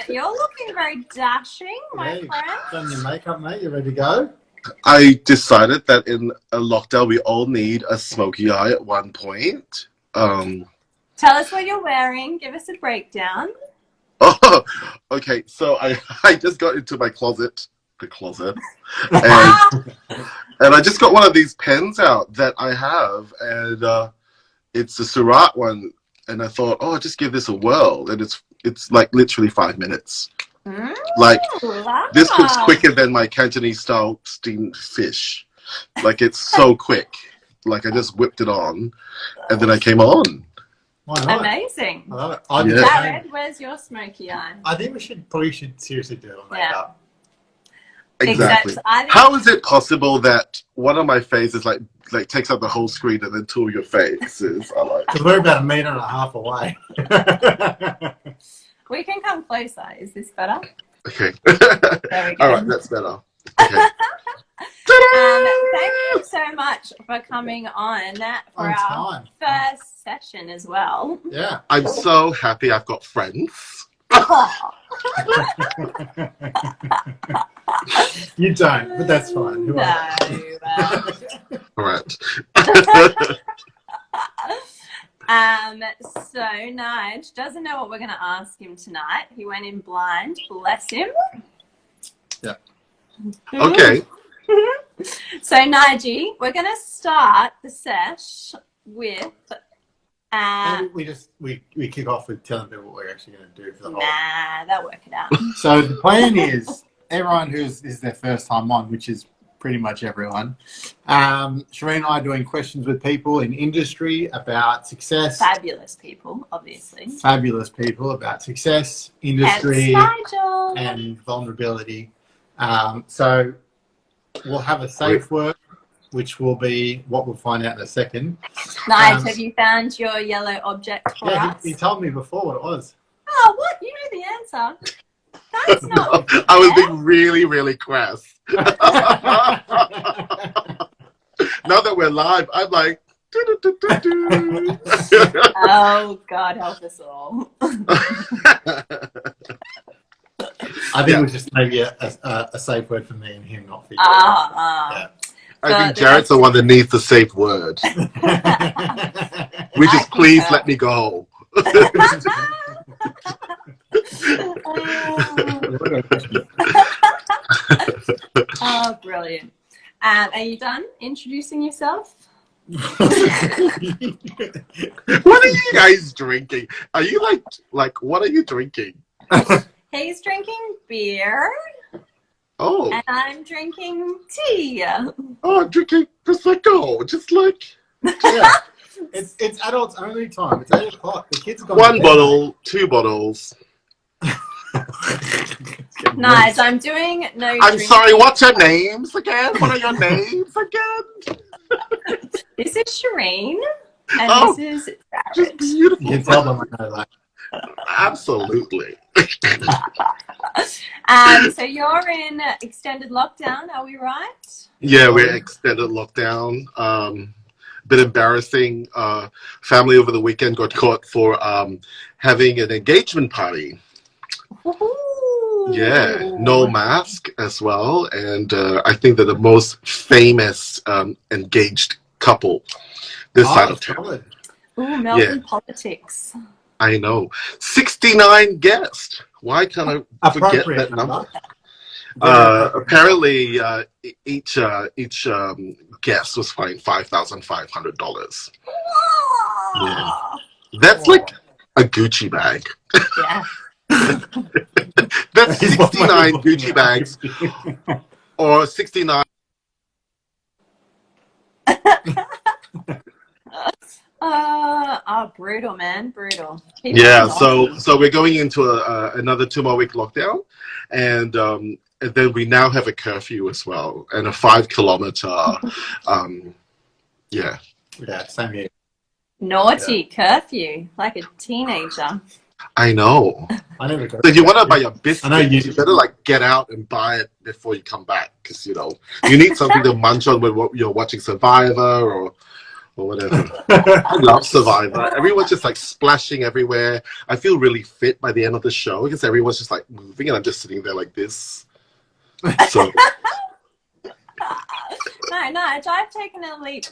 You're looking very dashing, my friend. Done your makeup, mate. You ready to go? I decided that in a lockdown, we all need a smoky eye at one point. Tell us what you're wearing. Give us a breakdown. Oh, okay. So I just got into my closet, and I just got one of these pens out that I have, and it's a Surat one, and I thought, oh, I'll just give this a whirl, and it's like literally 5 minutes. Like this cooks quicker than my Cantonese style steamed fish. Like it's so quick. Like I just whipped it on, and then I came on. Why not? Amazing. I love it. Jared, where's your smoky eye? I think we probably should seriously do it on makeup. Exactly. How is it possible that one of my faces like takes up the whole screen and then two of your faces are like? Because we're about 1.5 meters away. We can come closer. Is this better? Okay. There we go. All right, that's better. Okay. Thank you so much for coming on for our first session as well. Yeah. I'm so happy I've got friends. You don't, but that's fine. Who are they? All right. So Nige doesn't know what we're going to ask him tonight. He went in blind. Bless him. Yeah. Okay. So Nige, we're going to start the sesh with. We kick off with telling people what we're actually going to do for the whole. Nah, they'll work it out. So the plan is everyone is their first time on, which is pretty much everyone. Shereen and I are doing questions with people in industry about success. Fabulous people, obviously. Fabulous people about success, industry, and vulnerability. So we'll have a safe word, which will be what we'll find out in a second. Nice. Have you found your yellow object for us? He told me before what it was. Oh, what? You know the answer. That's not fair. I was being really, really crass. Now that we're live, I'm like, oh, God help us all. I think it was just maybe a safe word for me and him, not for you. Yeah. I think Jared's the one that needs the safe word. Which is please let me go. Oh, brilliant. Are you done introducing yourself? What are you guys drinking? Are you like what are you drinking? He's drinking beer. Oh. And I'm drinking tea. Oh, I'm drinking Prosecco. Just like yeah. It's adults only time. It's 8 o'clock. The kids have gone. 1 bottle, 2 bottles. Nice. I'm doing no. I'm drinking. sorry. What's your names again? What are your names again? This is Shereen, and this is Jared. Just beautiful. You can tell them I know that. Absolutely. So you're in extended lockdown, are we right? Yeah, we're extended lockdown. Bit embarrassing. Family over the weekend got caught for having an engagement party. Ooh. Yeah, no mask as well, and I think they're the most famous engaged couple this side of town. Ooh, Melbourne politics. I know. 69 guests. Why can't I forget that number? Apparently, each guest was fined $5,500. Yeah, that's like a Gucci bag. Yeah. That's 69 Gucci bags, or 69. Brutal, man, brutal. Yeah, so we're going into another 2 more week lockdown, and then we now have a curfew as well, and a 5 kilometer. Yeah, same here. Naughty curfew, like a teenager. I know. I never go. So if you want to buy your biscuit, I know you better like get out and buy it before you come back, because you need something to munch on when you're watching Survivor or whatever. I love Survivor. Everyone's just like splashing everywhere. I feel really fit by the end of the show because everyone's just like moving and I'm just sitting there like this. So No, I've taken a leap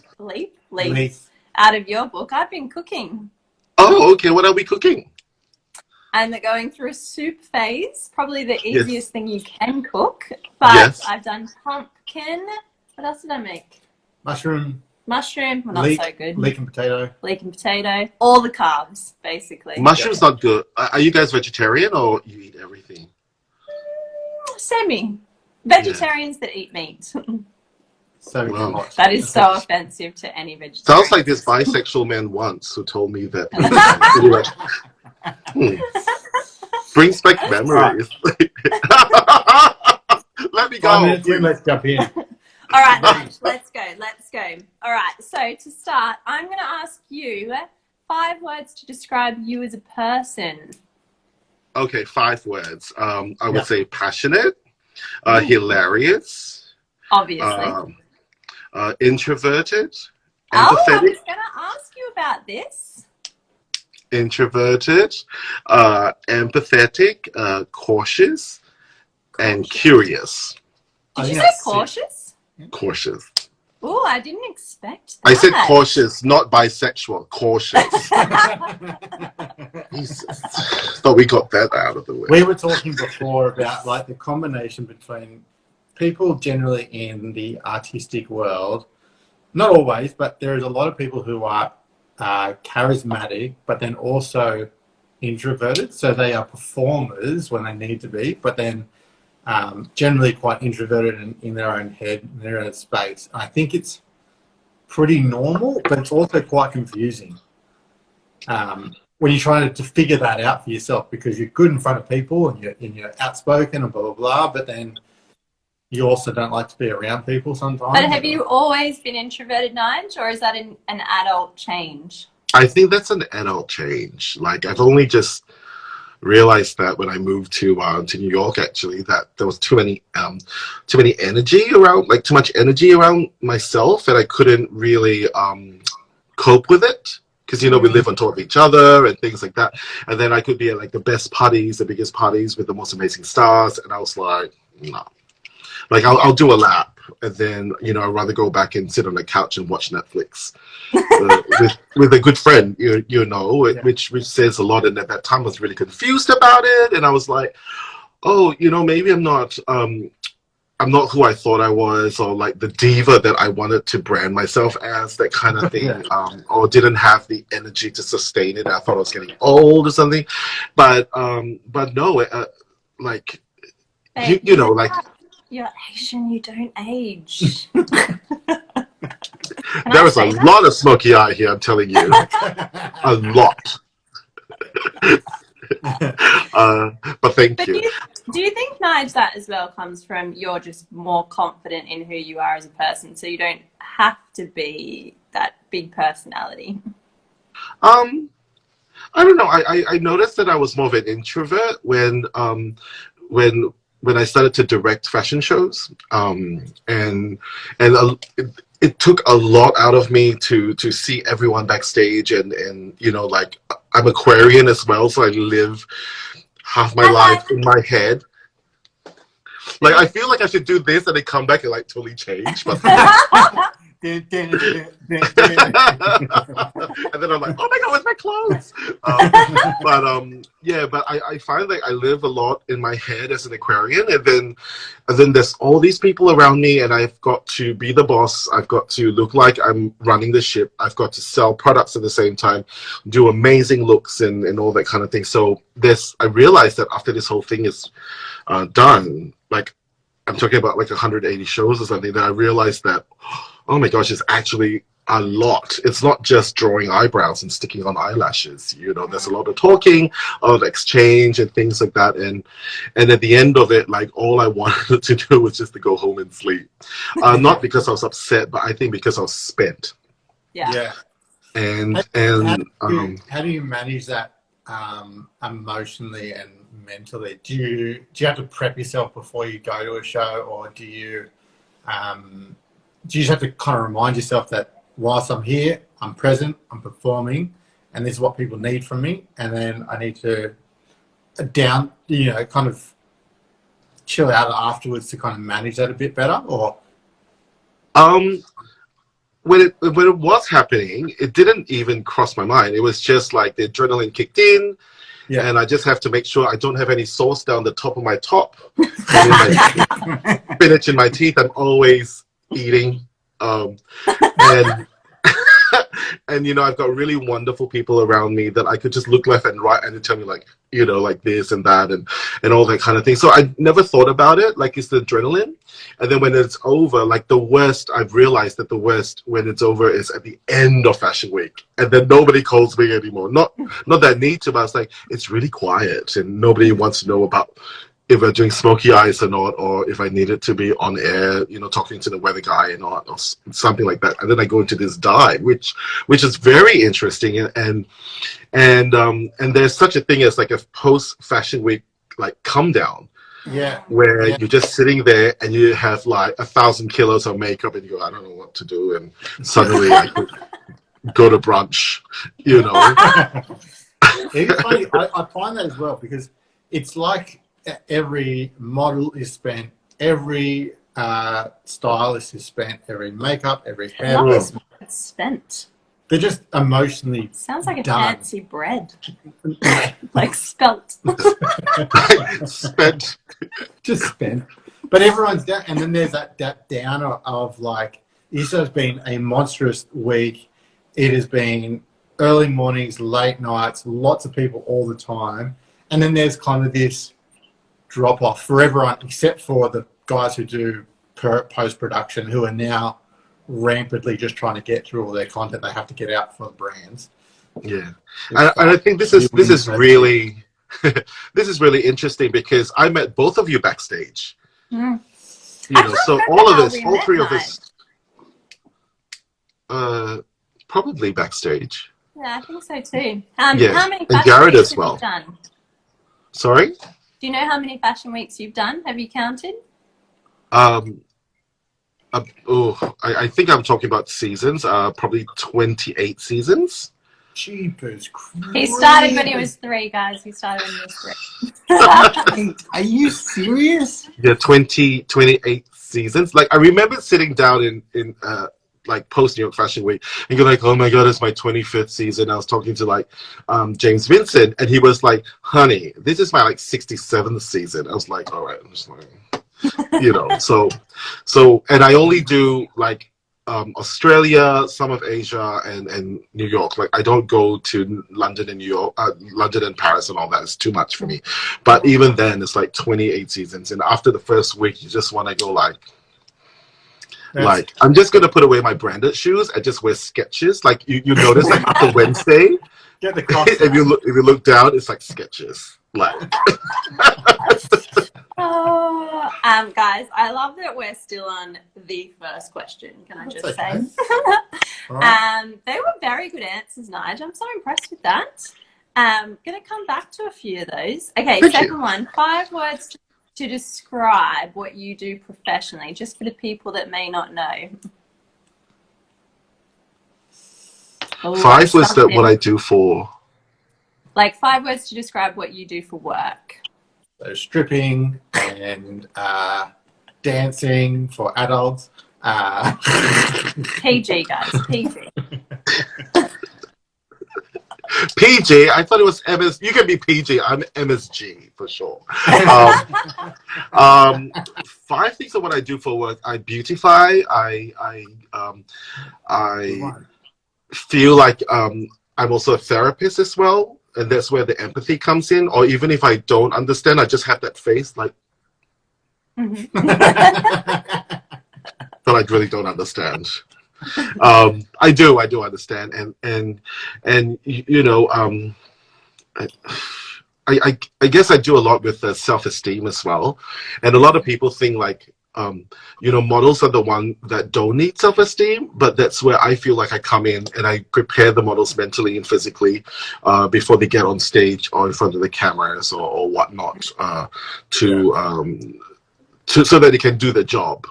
out of your book. I've been cooking. Oh, okay. What are we cooking? I'm going through a soup phase. Probably the easiest thing you can cook. But I've done pumpkin. What else did I make? Mushroom. Well, not so good. Leek and potato. All the carbs, basically. Mushroom's not good. Are you guys vegetarian or you eat everything? Semi. Vegetarians that eat meat. So wow. That is so offensive to any vegetarian. Sounds like this bisexual man once who told me that. Brings back memories. Let me go. Let's jump in. All right, Nige, let's go. All right, so to start, I'm going to ask you 5 words to describe you as a person. Okay, 5 words. I would say passionate, hilarious, obviously, introverted, empathetic. Oh, I was going to ask you about this. Introverted, empathetic, cautious, and curious. Did you say cautious? Cautious. Oh, I didn't expect that. I said cautious, not bisexual. Cautious. Jesus. Thought we got that out of the way. We were talking before about like the combination between people generally in the artistic world. Not always, but there is a lot of people who are charismatic, but then also introverted. So they are performers when they need to be, but then generally quite introverted in their own head, in their own space. I think it's pretty normal, but it's also quite confusing when you're trying to figure that out for yourself, because you're good in front of people and you're outspoken and blah, blah, blah, but then you also don't like to be around people sometimes. But have you always been introverted, Nige, or is that an adult change? I think that's an adult change. Like, I've only just realized that when I moved to New York, actually, that there was too many energy around, like too much energy around myself, and I couldn't really cope with it because we live on top of each other and things like that. And then I could be at like the best parties, the biggest parties with the most amazing stars, and I was like, no, like I'll do a lap. And then, I'd rather go back and sit on the couch and watch Netflix with a good friend, which says a lot. And at that time, I was really confused about it. And I was like, oh, maybe I'm not who I thought I was, or like the diva that I wanted to brand myself as, that kind of thing, or didn't have the energy to sustain it. I thought I was getting old or something. But no, like, Babe, like, you're Asian, you don't age. There is a lot of smoky eye here, I'm telling you. A lot. But thank you. Do you think, Nige, that as well comes from you're just more confident in who you are as a person, so you don't have to be that big personality? I don't know. I noticed that I was more of an introvert when I started to direct fashion shows, and it took a lot out of me to see everyone backstage, and like, I'm Aquarian as well, so I live half my life in my head. Like, I feel like I should do this and then come back and like totally change, but and then I'm like, oh my god, where's my clothes? But I find that I live a lot in my head as an Aquarian, and then there's all these people around me, and I've got to be the boss. I've got to look like I'm running the ship. I've got to sell products at the same time, do amazing looks and all that kind of thing. So I realized that after this whole thing is done, like, I'm talking about like 180 shows or something, that I realized that, oh my gosh, it's actually a lot. It's not just drawing eyebrows and sticking on eyelashes. There's a lot of talking, a lot of exchange and things like that. And at the end of it, like, all I wanted to do was just to go home and sleep. Not because I was upset, but I think because I was spent. Yeah. And how do you manage that emotionally and mentally? Do you have to prep yourself before you go to a show, or do you just have to kind of remind yourself that whilst I'm here, I'm present, I'm performing, and this is what people need from me. And then I need to kind of chill out afterwards to kind of manage that a bit better, or? When it was happening, it didn't even cross my mind. It was just like the adrenaline kicked in, and I just have to make sure I don't have any sauce down the top of my top. And spinach in my teeth. I'm always eating, and and I've got really wonderful people around me that I could just look left and right and they tell me like like this and that and all that kind of thing. So I never thought about it. Like, it's the adrenaline. And then when it's over, like the worst, I've realized that the worst when it's over is at the end of Fashion Week. And then nobody calls me anymore. Not that I need to, but it's like, it's really quiet and nobody wants to know about if we're doing smoky eyes or not, or if I needed to be on air, talking to the weather guy or not, or something like that. And then I go into this dive, which is very interesting. And there's such a thing as like a post Fashion Week, like come down. Yeah. Where you're just sitting there and you have like 1,000 kilos of makeup and you go, I don't know what to do. And suddenly I could go to brunch, It's funny. I find that as well, because it's like every model is spent, every stylist is spent, every makeup, every hair is spent. They're just emotionally sounds like a done. fancy bread. Like spelt. Spent. Just spent. But everyone's down. And then there's that downer of like, this has been a monstrous week. It has been early mornings, late nights, lots of people all the time. And then there's kind of this drop off for everyone, except for the guys who do post-production, who are now rampantly just trying to get through all their content they have to get out for the brands. Yeah, and I think this is really this is really interesting, because I met both of you backstage. Mm. So all three of us, probably backstage. Yeah, I think so too. How many and Jared as well. You've done? Sorry? Do you know how many fashion weeks you've done? Have you counted? I think I'm talking about seasons. Probably 28 seasons. Jeepers Christ. He started when he was 3, guys. He started when he was 3. Are you serious? Yeah, 28 seasons. Like, I remember sitting down in like post New York Fashion Week and you're like, oh my god, it's my 25th season. I was talking to like James Vincent, and he was like, honey, this is my like 67th season. I was like, all right. I'm just like, so and I only do like Australia, some of Asia, and New York. Like, I don't go to London and New York, London and Paris and all that. It's too much for me. But even then, it's like 28 seasons, and after the first week, you just want to go like I'm just gonna put away my branded shoes and just wear Skechers. Like you notice, like after Wednesday, get the cross. if you look down, it's like Skechers. Like. Oh, guys, I love that we're still on the first question. Can I just say? Right. They were very good answers, Nigel. I'm so impressed with that. Gonna come back to a few of those. Okay, second one. 5 words to describe what you do professionally, just for the people that may not know. 5 was what I do for. Like 5 words to describe what you do for work. So stripping and dancing for adults. PG, guys. PG. PG. I thought it was MS. You can be PG. I'm MSG for sure. 5 things of what I do for work. I beautify. I feel like I'm also a therapist as well. And that's where the empathy comes in. Or even if I don't understand, I just have that face like, Mm-hmm. but I really don't understand. I do understand. And I guess I do a lot with self-esteem as well. And a lot of people think like, models are the one that don't need self-esteem, but that's where I feel like I come in and I prepare the models mentally and physically before they get on stage or in front of the cameras or whatnot so that they can do the job.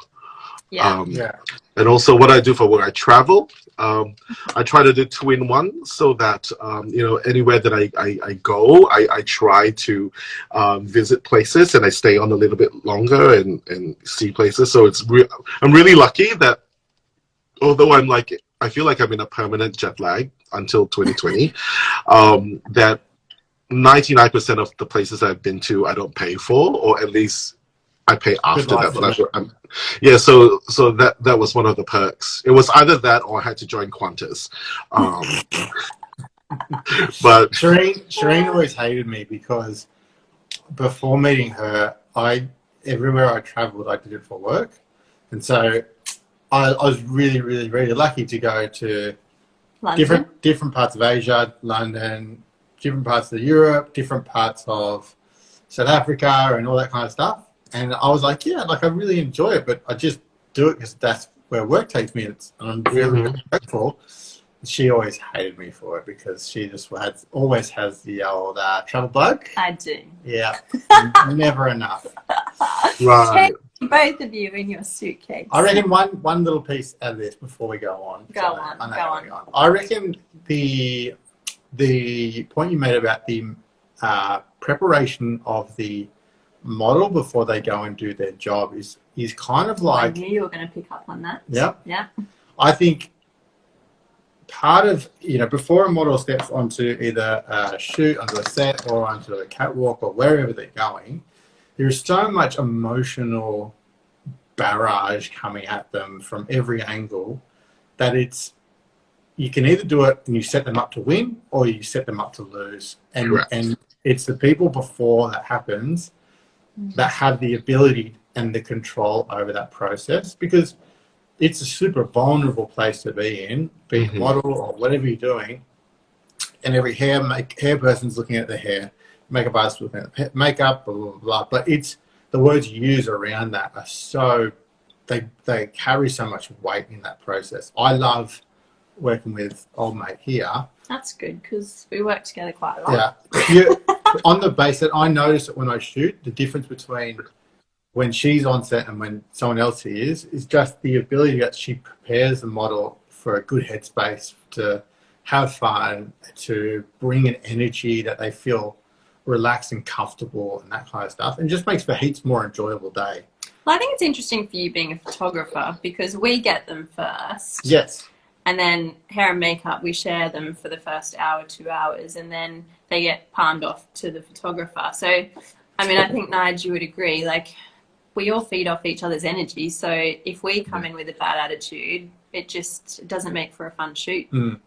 Yeah. And also what I do for work, I travel. I try to do 2-in-1 so that, anywhere that I go, I try to visit places and I stay on a little bit longer and see places. So I'm really lucky that although I feel like I'm in a permanent jet lag until 2020, that 99% of the places I've been to, I don't pay for, or at least I pay after that. But so that was one of the perks. It was either that or I had to join Qantas. But Shireen always hated me because before meeting her, everywhere I travelled, I did it for work, and so I was really, really, really lucky to go to different parts of Asia, London, different parts of Europe, different parts of South Africa, and all that kind of stuff. And I was like, yeah, I really enjoy it, but I just do it because that's where work takes me. And I'm really grateful. She always hated me for it because she just always has the old travel bug. I do. Yeah, never enough. right. Both of you in your suitcase. I reckon one little piece out of this before we go on. Go on. I reckon the point you made about the preparation of the model before they go and do their job is kind of like... I knew you were going to pick up on that. Yeah. I think part of, before a model steps onto either a shoot, onto a set, or onto a catwalk, or wherever they're going, there's so much emotional barrage coming at them from every angle that you can either do it and you set them up to win, or you set them up to lose. And it's the people before that happens that have the ability and the control over that process, because it's a super vulnerable place to be in, being a model or whatever you're doing, and every hair person's looking at the hair, makeup artist looking at makeup, blah, blah, blah. But it's the words you use around that are so, they carry so much weight in that process. I love working with old mate here. That's good because we work together quite a lot. Yeah. On the base that I notice that when I shoot, the difference between when she's on set and when someone else is just the ability that she prepares the model for a good headspace, to have fun, to bring an energy that they feel relaxed and comfortable and that kind of stuff, and just makes the heaps more enjoyable day. Well, I think it's interesting for you being a photographer because we get them first. Yes. And then hair and makeup, we share them for the first hour, 2 hours, and then they get palmed off to the photographer. So, I mean, I think, Nigel, you would agree, we all feed off each other's energy. So if we come in with a bad attitude, it just doesn't make for a fun shoot. And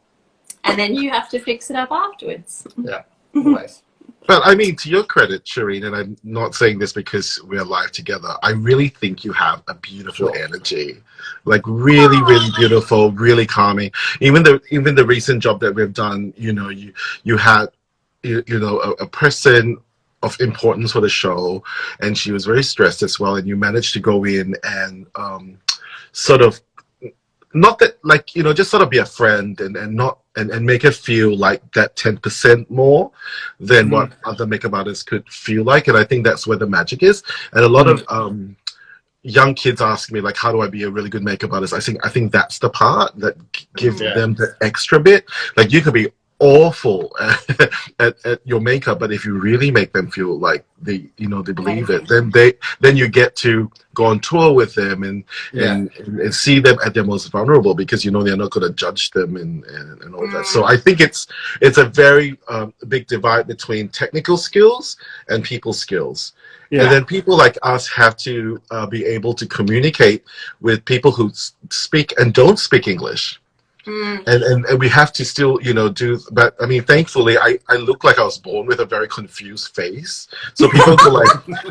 then you have to fix it up afterwards. Yeah, always. But I mean, to your credit, Shireen, and I'm not saying this because we're live together, I really think you have a beautiful energy. Really, really beautiful, really calming. Even the recent job that we've done, you had a person of importance for the show, and she was very stressed as well, and you managed to go in and sort of, not that just sort of be a friend and make it feel like that 10% more than what other makeup artists could feel like. And I think that's where the magic is. And a lot of young kids ask me, how do I be a really good makeup artist? I think that's the part that gives them the extra bit. You could be awful at your makeup, but if you really make them feel like they believe it, then you get to go on tour with them and see them at their most vulnerable, because they're not going to judge them and all that. So I think it's a very big divide between technical skills and people skills. And then people like us have to be able to communicate with people who speak and don't speak English. And we have to still, do, but I mean, thankfully, I look like I was born with a very confused face. So people go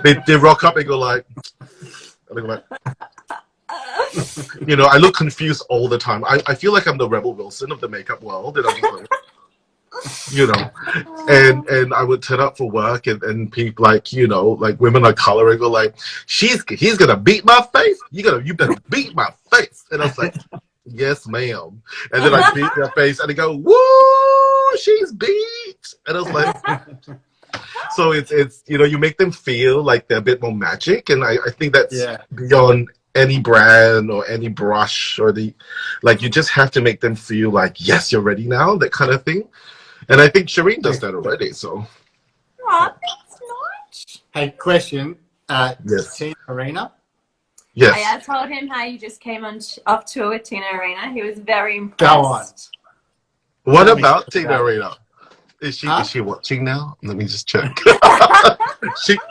they rock up and go and they go I look confused all the time. I feel like I'm the Rebel Wilson of the makeup world. And I'm just and I would turn up for work and people women of color and go he's going to beat my face. You better beat my face. And I was like, yes, ma'am. And then I beat their face and they go, woo, she's beat. And I was like, so it's you make them feel like they're a bit more magic. And I think that's beyond any brand or any brush or you just have to make them feel like, yes, you're ready now, that kind of thing. And I think Shireen does that already, so. Oh, thanks, Nige. Hey, question. Yes. Tina Arena? Yes. I told him how you just came off tour with Tina Arena. He was very impressed. Go on. What about Tina Arena? Is she watching now? Let me just check.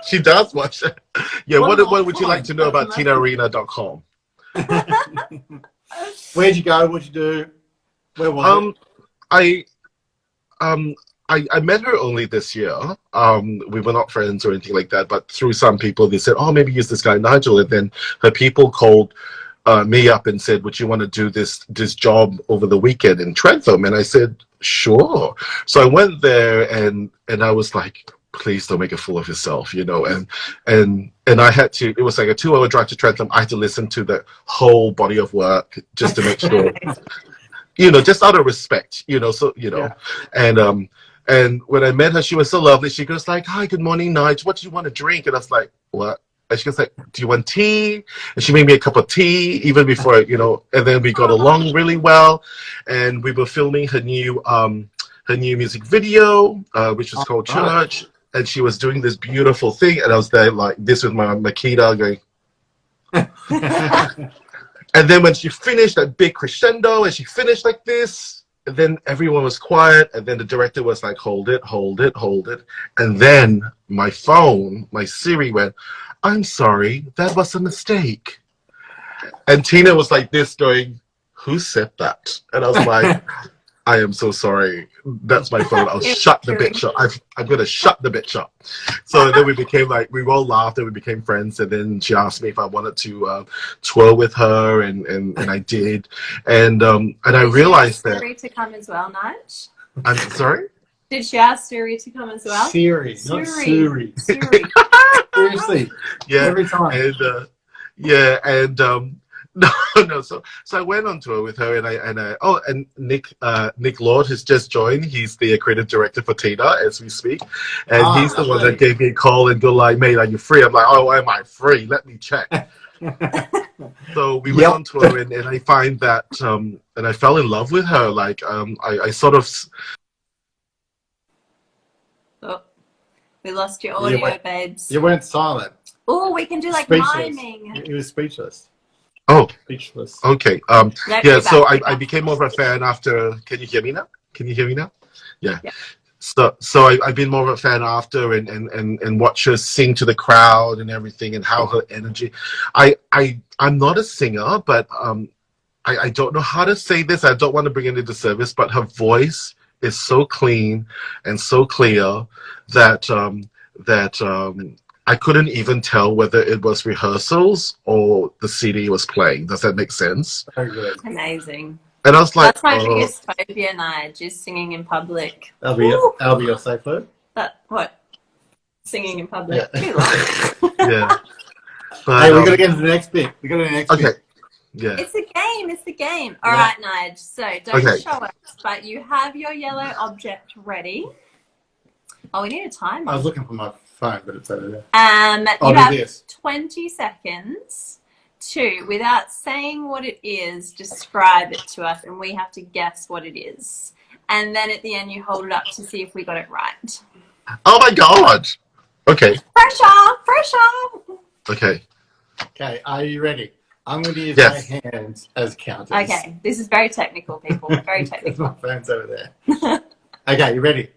she does watch it. Yeah, what would you like to know about TinaArena.com? Where'd you go? What'd you do? Where was it? I met her only this year. We were not friends or anything like that, but through some people, they said, oh, maybe use this guy, Nigel. And then her people called me up and said, would you want to do this job over the weekend in Trentham? And I said, sure. So I went there and I was like, please don't make a fool of yourself, you know. And I had to, it was like a 2-hour drive to Trentham. I had to listen to the whole body of work just to make sure, you know, just out of respect, you know, so, you know, yeah. And when I met her, she was so lovely. She goes like, hi, good morning, Nige. What do you want to drink? And I was like, what? And she goes like, do you want tea? And she made me a cup of tea even before, you know, and then we got along really well. And we were filming her new music video, which was called Church. And she was doing this beautiful thing. And I was there like this with my Makita going. And then when she finished that big crescendo and she finished like this, and then everyone was quiet, and then the director was like, hold it, hold it, hold it. And then my phone, my Siri went, I'm sorry, that was a mistake. And Tina was like this going, who said that? And I was like, I am so sorry. That's my phone. I'll shut the bitch up. I'm going to shut the bitch up. So then we became like, we all laughed and we became friends. And then she asked me if I wanted to tour with her, and I did. And I realized that. Did she ask Siri to come as well, Nige? I'm sorry? Did she ask Siri to come as well? Siri, not Siri. Siri. Seriously. Yeah. Every time. And no. So I went on tour with her, and Nick Lord has just joined. He's the creative director for Tina as we speak, and he's the one that gave me a call and go like, "Mate, are you free?" I'm like, "Oh, am I free? Let me check." So we went on tour, and I find that, and I fell in love with her. Like, I sort of. Oh, we lost your audio, babes. You weren't silent. Oh, we can do like Speechless. miming. You were speechless. Oh, Speechless. Okay. Yeah. So I became more of a fan after. Can you hear me now? Yeah. So I've been more of a fan after, and watch her sing to the crowd and everything, and how her energy. I'm not a singer, but I don't know how to say this. I don't want to bring it into service, but her voice is so clean and so clear that I couldn't even tell whether it was rehearsals or the CD was playing. Does that make sense? Very good. Amazing. And I was like, that's my biggest phobia, Nige, is singing in public. That'll be your safe word. What? Singing in public. Yeah. Yeah. But, hey, we've got to get into the next bit. Okay. Yeah. It's the game. All right, Nige. So don't show us, but you have your yellow object ready. Oh, we need a timer. I was looking for my phone, but it's over there. You have 20 seconds to, without saying what it is, describe it to us, and we have to guess what it is. And then at the end, you hold it up to see if we got it right. Oh my God. Okay. Pressure. Okay. Okay, are you ready? I'm going to use my hands as counters. Okay, this is very technical, people. Very technical. My phone's over there. Okay, you ready?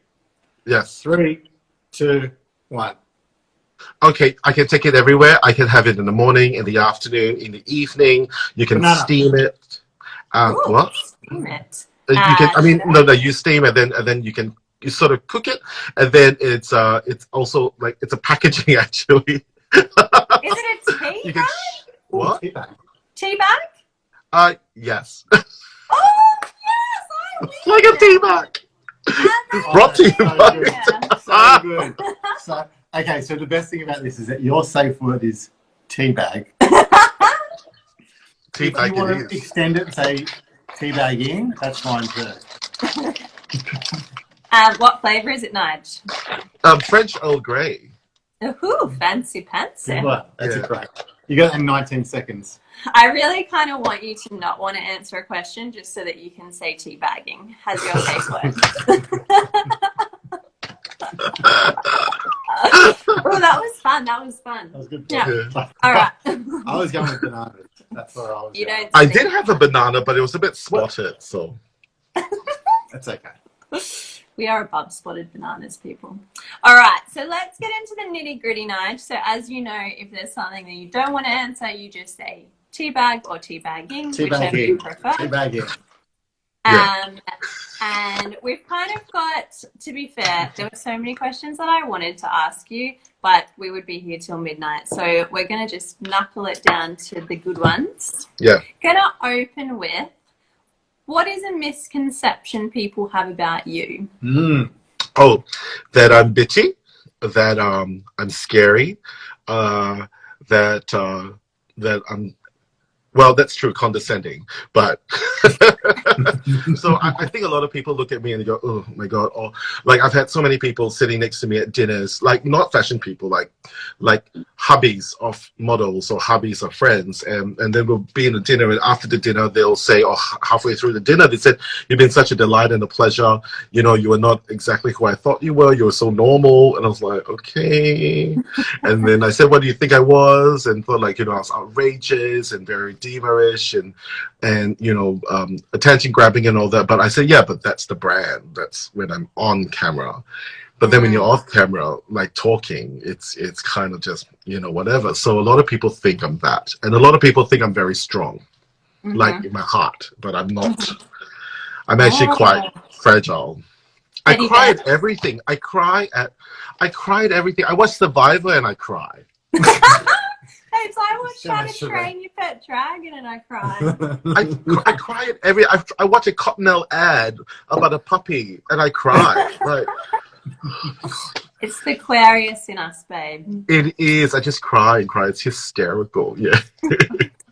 Yes. 3, 2, 1. Okay, I can take it everywhere. I can have it in the morning, in the afternoon, in the evening. You can steam it. Ooh, what? Steam it. You can. I mean, no. You steam it, and then you sort of cook it, and then it's also like it's a packaging actually. Is it a tea bag? What? Tea bag. Tea bag? Yes. Oh yes, It's like a tea bag. Brought to you by. So good. So, okay, so the best thing about this is that your safe word is tea bag. Tea bag. If you want to extend it and say tea bag in, that's fine too. What flavour is it, Nige? French Earl Grey. Ooh, fancy. Well, that's a great. You got it in 19 seconds. I really kind of want you to not want to answer a question just so that you can say teabagging. Has your safe word? Oh, that was fun. That was fun. That was good. Yeah. All right. I was going with bananas. That's where I was going. I did have a banana, but it was a bit spotted, so. That's okay. We are above spotted bananas, people. All right, so let's get into the nitty gritty, Nige. So as you know, if there's something that you don't want to answer, you just say teabag or teabagging, whichever you prefer. Teabagging. And we've kind of got, to be fair, there were so many questions that I wanted to ask you, but we would be here till midnight. So we're going to just knuckle it down to the good ones. Yeah. Going to open with, what is a misconception people have about you? Oh, that I'm bitchy, that I'm scary, that I'm, well, that's true, condescending, but so I think a lot of people look at me and they go, oh my God, or like I've had so many people sitting next to me at dinners, like not fashion people, like hubbies of models or hubbies of friends, and then we'll be in a dinner, and after the dinner they'll say, or halfway through the dinner they said, you've been such a delight and a pleasure, you know, you were not exactly who I thought you were so normal. And I was like, okay. And then I said, what do you think I was? And thought, like, you know, I was outrageous and very diva-ish and you know, attention grabbing and all that. But I said, yeah, but that's the brand. That's when I'm on camera. But then when you're off camera, like talking, it's kind of just, you know, whatever. So a lot of people think I'm that. And a lot of people think I'm very strong, like in my heart, but I'm not. I'm actually quite fragile. I cry at everything. I cry at everything. I watch Survivor and I cry. Hey, so I watched How to Train Your Pet Dragon and I cried. I cry at every. I watch a Cottonelle ad about a puppy and I cry. Like, it's the Aquarius in us, babe. it is. I just cry and cry. It's hysterical. Yeah.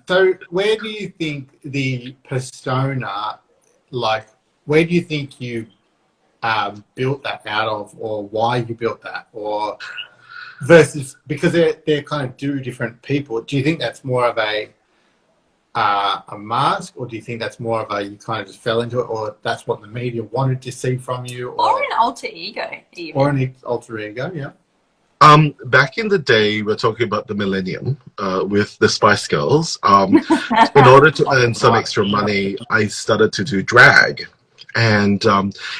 So where do you think the persona, like, where do you think you built that out of, or why you built that, or versus, because they're kind of different people. Do you think that's more of a mask, or do you think that's more of a, you kind of just fell into it, or that's what the media wanted to see from you, or an alter ego, even. Or an alter ego, yeah. Back in the day, we're talking about the millennium with the Spice Girls. In order to earn some extra money, I started to do drag. And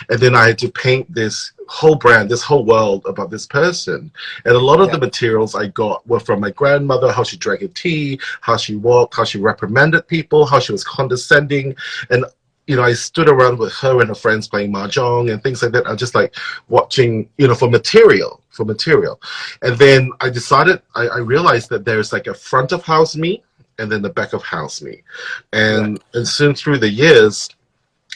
then I had to paint this whole brand, this whole world about this person. And a lot of the materials I got were from my grandmother, how she drank a tea, how she walked, how she reprimanded people, how she was condescending. And, you know, I stood around with her and her friends playing mahjong and things like that. I'm just like watching, you know, for material. And then I decided, I realized that there's like a front of house me and then the back of house me. And soon through the years,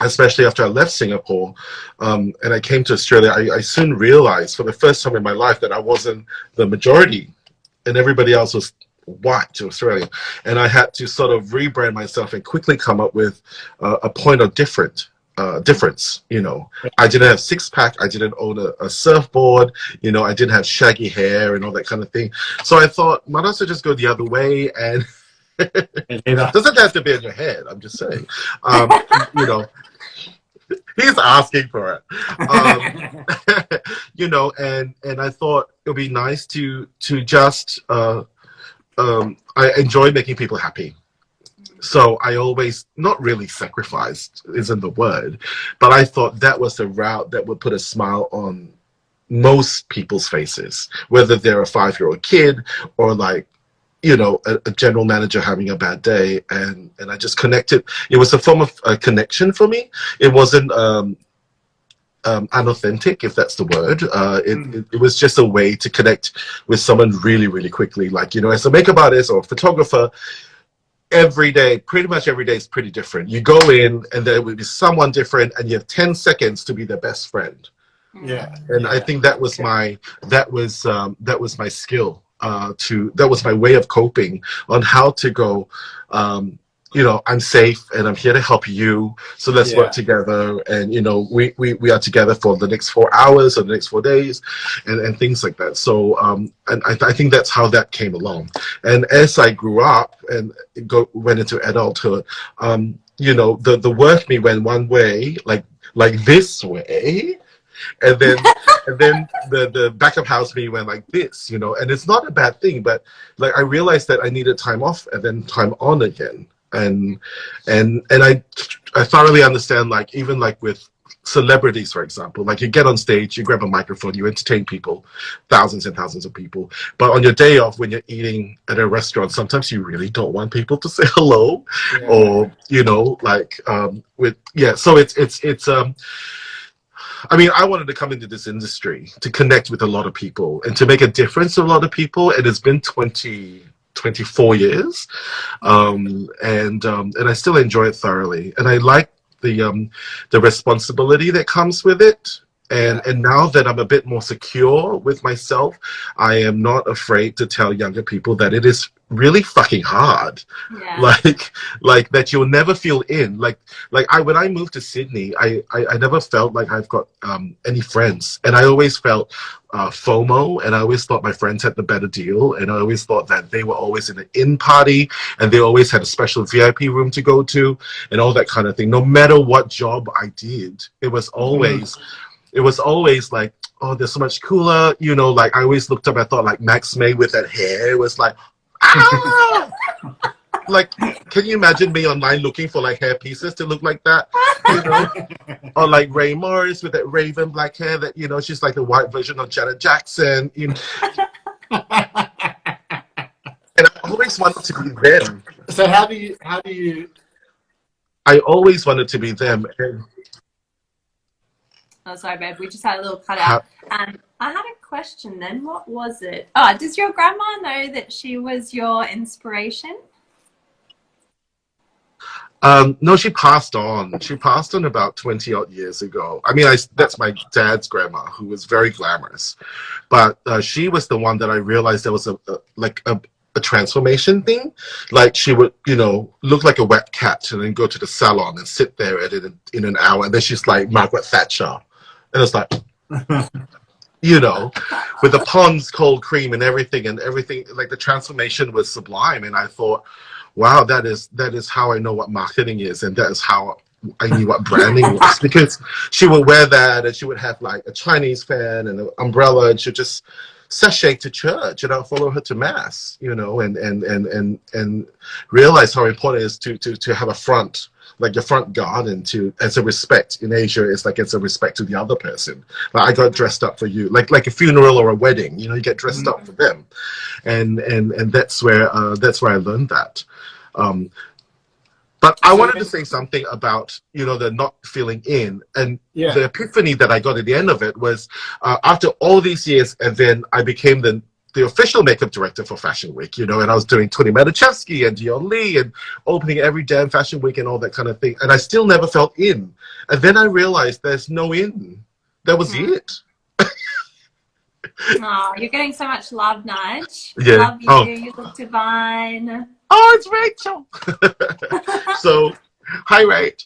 especially after I left Singapore and I came to Australia, I soon realized for the first time in my life that I wasn't the majority and everybody else was white to Australia. And I had to sort of rebrand myself and quickly come up with a point of difference. You know, I didn't have six-pack, I didn't own a surfboard, you know, I didn't have shaggy hair and all that kind of thing. So I thought, might as well just go the other way, and it doesn't have to be in your head, I'm just saying. You know, he's asking for it. You know, and I thought it would be nice to just I enjoy making people happy. So I always, not really sacrificed isn't the word, but I thought that was the route that would put a smile on most people's faces, whether they're a 5-year-old kid or like, you know, a general manager having a bad day. And I just connected. It was a form of a connection for me. It wasn't unauthentic, if that's the word. It was just a way to connect with someone really, really quickly. Like, you know, as a makeup artist or photographer, every day, pretty much every day is pretty different. You go in and there will be someone different and you have 10 seconds to be their best friend. Yeah. And I think that was my skill. That was my way of coping on how to go I'm safe and I'm here to help you. So let's work together. And, we are together for the next 4 hours or the next 4 days and things like that. So, and I think that's how that came along. And as I grew up and went into adulthood, the work me went one way, like this way. And then the backup house me went like this, and it's not a bad thing, but like I realized that I needed time off and then time on again. And I thoroughly understand, like, even like with celebrities, for example, like you get on stage, you grab a microphone, you entertain people, thousands and thousands of people. But on your day off, when you're eating at a restaurant, sometimes you really don't want people to say hello, or so it's I mean, I wanted to come into this industry to connect with a lot of people and to make a difference to a lot of people. And it's been 24 years. And I still enjoy it thoroughly. And I like the responsibility that comes with it. And now that I'm a bit more secure with myself, I am not afraid to tell younger people that it is really fucking hard. Like that you'll never feel in. Like when I moved to Sydney, I never felt like I've got any friends, and I always felt FOMO, and I always thought my friends had the better deal, and I always thought that they were always in an in party, and they always had a special VIP room to go to, and all that kind of thing. No matter what job I did, it was always like, oh, they're so much cooler, like I always looked up, I thought like Max May with that hair was like, ah! Like, can you imagine me online looking for like hair pieces to look like that? Or like Ray Morris with that raven black hair that, she's like the white version of Janet Jackson. And I always wanted to be them. So how do you I always wanted to be them. Oh, sorry, babe. We just had a little cut out. I had a question then. What was it? Oh, does your grandma know that she was your inspiration? No, she passed on. She passed on about 20 odd years ago. I mean, that's my dad's grandma, who was very glamorous. But she was the one that I realized there was a transformation thing. Like she would, look like a wet cat and then go to the salon and sit there in an hour. And then she's like Margaret Thatcher. And it's like, with the Pond's cold cream and everything, like the transformation was sublime. And I thought, wow, that is how I know what marketing is, and that is how I knew what branding was, because she would wear that and she would have like a Chinese fan and an umbrella, and she'd just sashay to church, and I'll follow her to mass, and realize how important it is to have a front, like your front garden, as a respect. In Asia, it's like it's a respect to the other person. Like I got dressed up for you, like a funeral or a wedding. You get dressed up for them, and that's where I learned that. But I wanted to say something about the not feeling in, and the epiphany that I got at the end of it was after all these years, and then I became the official makeup director for Fashion Week, and I was doing Tony Manischewski and Dion Lee and opening every damn Fashion Week and all that kind of thing. And I still never felt in. And then I realized there's no in. That was it. Oh, you're getting so much love, Nige. Yeah. Love you. You look divine. Oh, it's Rachel. So, hi, Rach.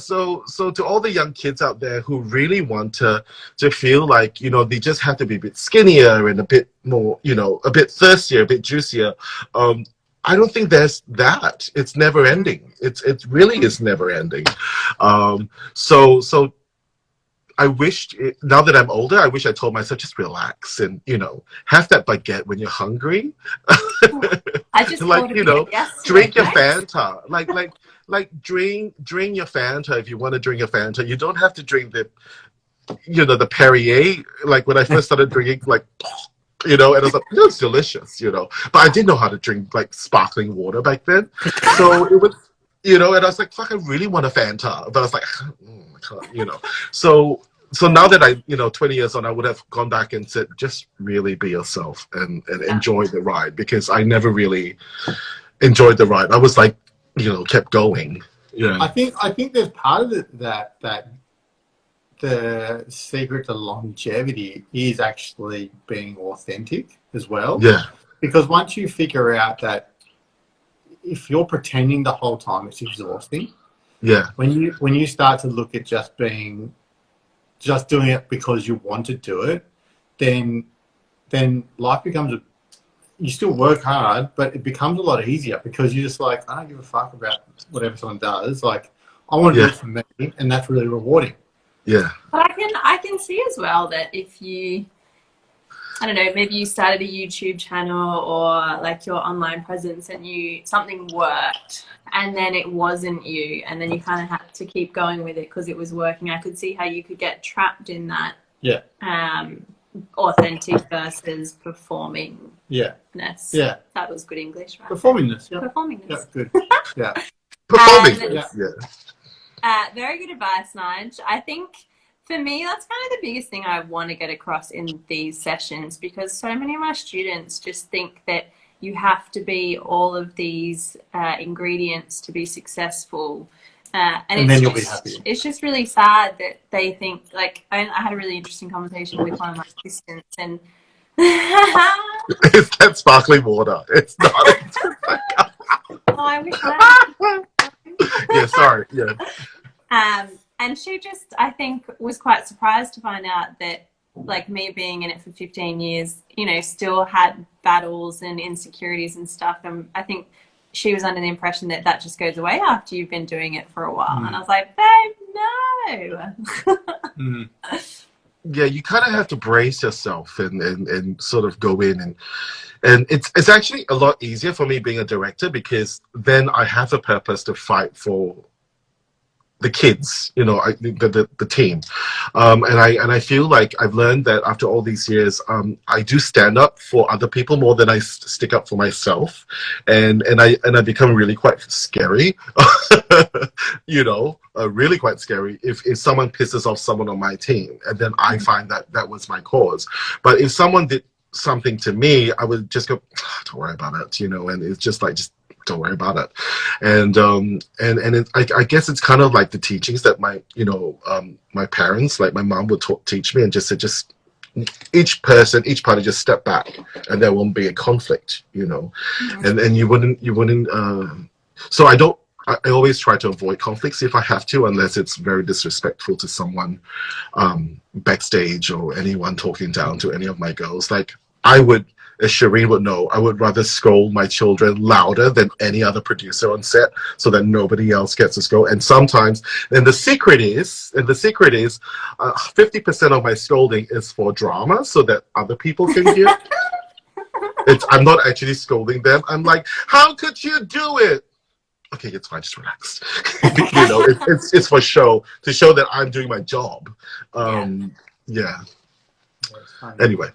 So to all the young kids out there who really want to feel like, they just have to be a bit skinnier and a bit more, a bit thirstier, a bit juicier. I don't think there's that. It's never ending. It really is never ending. So I wished, now that I'm older, I wish I told myself, just relax and, have that baguette when you're hungry. I just like, drink your Fanta. Like drink your Fanta if you want to drink a Fanta. You don't have to drink the Perrier. Like when I first started drinking, like, and I was like, it's delicious, But I didn't know how to drink like sparkling water back then. So it was, and I was like, fuck, I really want a Fanta. But I was like, I can't, So now that I, 20 years on, I would have gone back and said, just really be yourself and enjoy the ride, because I never really enjoyed the ride. I was like, kept going. Yeah. I think there's part of it that the secret to longevity is actually being authentic as well. Yeah. Because once you figure out that if you're pretending the whole time, it's exhausting. Yeah. When you start to look at just doing it because you want to do it, then life becomes you still work hard, but it becomes a lot easier because you're just like, I don't give a fuck about whatever someone does. Like, I want to do it for me, and that's really rewarding. Yeah. But I can see as well that if you, I don't know, maybe you started a YouTube channel or like your online presence and something worked and then it wasn't you, and then you kind of had to keep going with it because it was working. I could see how you could get trapped in that. Yeah. Authentic versus performingness. Yeah. Yeah. That was good English, right? Performingness. Yeah. Performingness. Yeah, good. Yeah. Performing. Very good advice, Nige. I think for me, that's kind of the biggest thing I want to get across in these sessions, because so many of my students just think that you have to be all of these ingredients to be successful. And then you'll be happy. It's just really sad that they think, like, I had a really interesting conversation with one of my assistants, and Is that sparkling water? It's not. oh, I wish I Yeah, sorry. Yeah. And she just, I think, was quite surprised to find out that, like, me being in it for 15 years, you know, still had battles and insecurities and stuff. And I think she was under the impression that that just goes away after you've been doing it for a while. And I was like, babe, no. Yeah, you kind of have to brace yourself and sort of go in and it's actually a lot easier for me being a director, because then I have a purpose to fight for the kids, you know, the team, and I feel like I've learned that after all these years, I do stand up for other people more than I stick up for myself, and I become really quite scary, you know, really quite scary if someone pisses off someone on my team, and then I find that was my cause. But if someone did something to me, I would just go, don't worry about it, you know, and it's just like, just don't worry about it. And I guess it's kind of like the teachings that my parents, like my mom would teach me, and just say, just each party just step back and there won't be a conflict, you know. And you wouldn't so I always try to avoid conflicts if I have to, unless it's very disrespectful to someone backstage or anyone talking down to any of my girls. Like, I would, as Shireen would know, I would rather scold my children louder than any other producer on set, so that nobody else gets to scold. And sometimes, and the secret is, 50% of my scolding is for drama, so that other people can hear. I'm not actually scolding them. I'm like, how could you do it? Okay, it's fine, just relax. You know, it's for show, to show that I'm doing my job. Yeah. Anyway.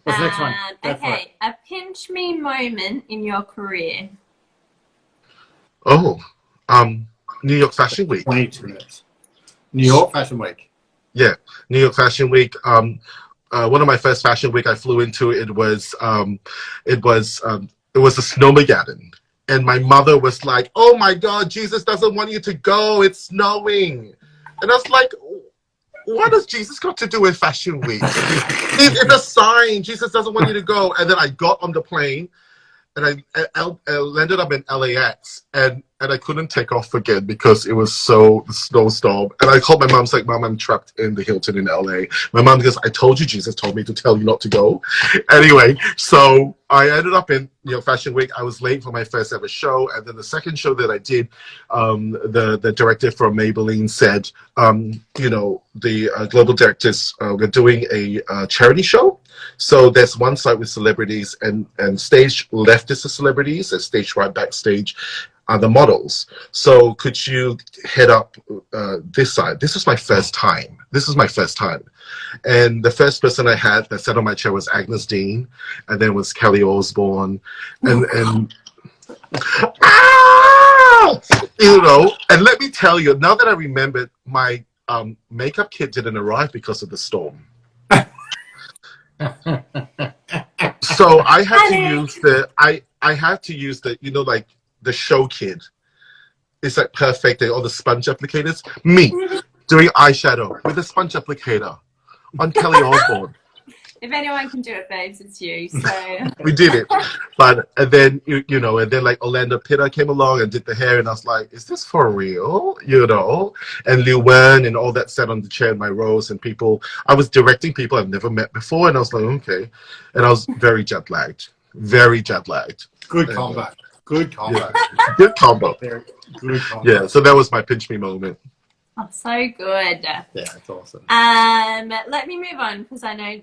What's the next one? Okay, a pinch me moment in your career. Oh, New York Fashion Week. 22 minutes. New York Fashion Week. Yeah, New York Fashion Week. One of my first Fashion Week I flew into, it was a snowmageddon. And my mother was like, oh my God, Jesus doesn't want you to go, it's snowing. And I was like, what does Jesus got to do with Fashion Week? It's a sign, Jesus doesn't want you to go. And then I got on the plane, and I landed up in LAX, and I couldn't take off again because it was the snowstorm. And I called my mom, like, Mom, I'm trapped in the Hilton in LA. My mom goes, I told you, Jesus told me to tell you not to go. Anyway, so I ended up in Fashion Week. I was late for my first ever show, and then the second show that I did, the director from Maybelline said, the global directors were doing a charity show. So there's one side with celebrities, and stage left is the celebrities, and stage right backstage are the models. So could you head up this side? This was my first time. And the first person I had that sat on my chair was Agnes Dean, and then was Kelly Osbourne, and you know. And let me tell you, now that I remembered, my makeup kit didn't arrive because of the storm. So I had to use the like the show kid. It's like perfect. All the sponge applicators. Me doing eyeshadow with a sponge applicator on Kelly Osbourne. If anyone can do it, babes, it's you. So we did it. But and then you know, and then like Orlando Pitta came along and did the hair, and I was like, "Is this for real?" You know. And Liu Wen and all that sat on the chair in my rows, and people. I was directing people I've never met before, and I was like, "Okay," and I was very jet lagged, very jet lagged. Good combo. Good combo. Yeah. Good combo. Very good combo. Yeah. So that was my pinch me moment. Oh, so good. Yeah, it's awesome. Let me move on because I know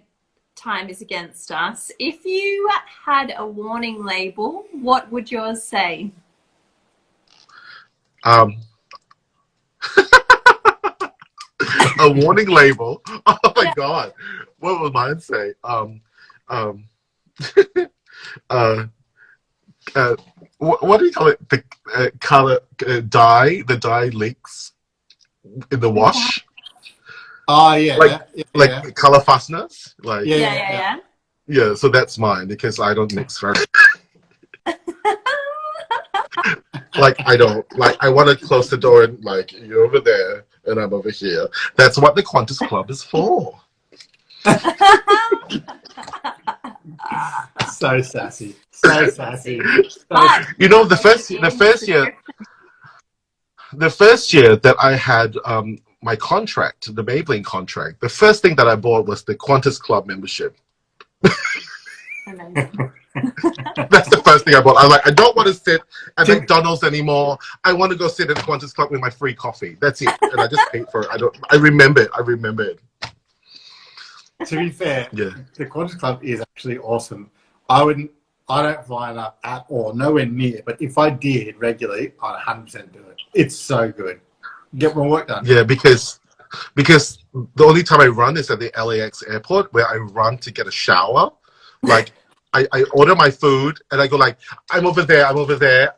time is against us. If you had a warning label, what would yours say? A warning label. Oh my God. What would mine say? What do you call it? The color dye. The dye leaks in the wash. Oh yeah, like color fasteners. Like Yeah. yeah. So that's mine because I don't mix very. Like I don't like. I want to close the door and like you're over there and I'm over here. That's what the Qantas Club is for. So sassy. So sassy. You know, the first year that I had my contract, the Maybelline contract, the first thing that I bought was the Qantas Club membership. That's the first thing I bought. I was like, I don't want to sit at McDonald's anymore. I want to go sit at Qantas Club with my free coffee. That's it. And I just paid for it. I remember it. To be fair, yeah. The Qantas Club is actually awesome. I don't line up at all, nowhere near. But if I did regularly, I'd 100% do it. It's so good. Get my work done. Yeah, because the only time I run is at the LAX airport where I run to get a shower. Like I order my food and I go like, I'm over there.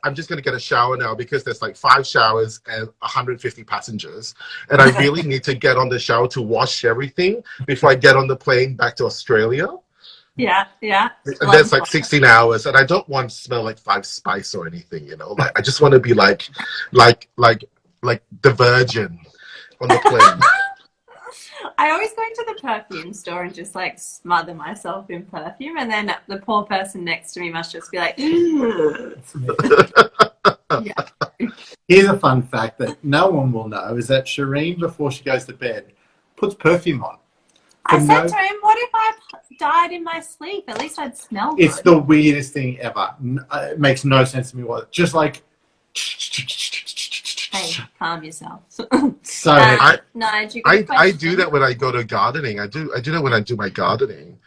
I'm just going to get a shower now because there's like 5 showers and 150 passengers. And I really need to get on the shower to wash everything before I get on the plane back to Australia. Yeah. And that's like 16 hours. And I don't want to smell like 5 Spice or anything, you know. Like I just want to be like the Virgin on the plane. I always go into the perfume store and just like smother myself in perfume, and then the poor person next to me must just be like, yeah. Here's a fun fact that no one will know is that Shireen, before she goes to bed, puts perfume on. I said to him, what if I died in my sleep? At least I'd smell good. It's the weirdest thing ever. It makes no sense to me. Just like... Hey, calm yourself. So I do that when I go to gardening. I do that when I do my gardening.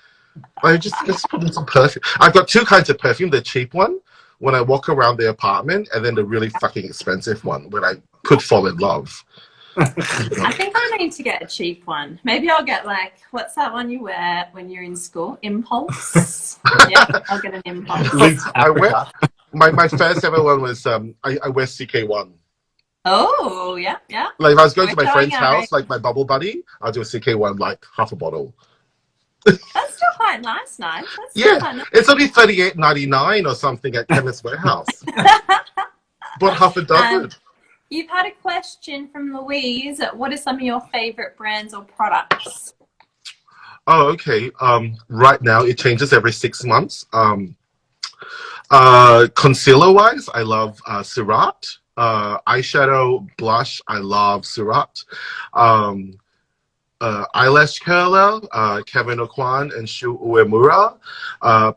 I just put in some perfume. I've got 2 kinds of perfume. The cheap one when I walk around the apartment, and then the really fucking expensive one when I could fall in love. I think I need to get a cheap one. Maybe I'll get like, what's that one you wear when you're in school? Impulse. Yeah, I'll get an Impulse. My first ever one was I wear CK1. Oh, yeah. Like if I was going to my friend's house, like my bubble buddy, I'll do a CK1 like half a bottle. That's still quite nice. Yeah, it's only $38.99 or something at Chemist Warehouse. But half a dozen. You've had a question from Louise. What are some of your favorite brands or products? Oh, okay. Right now it changes every 6 months. Concealer wise, I love Surat. Eyeshadow blush, I love Surat. Eyelash curler, Kevin O'Kwan and Shu Uemura.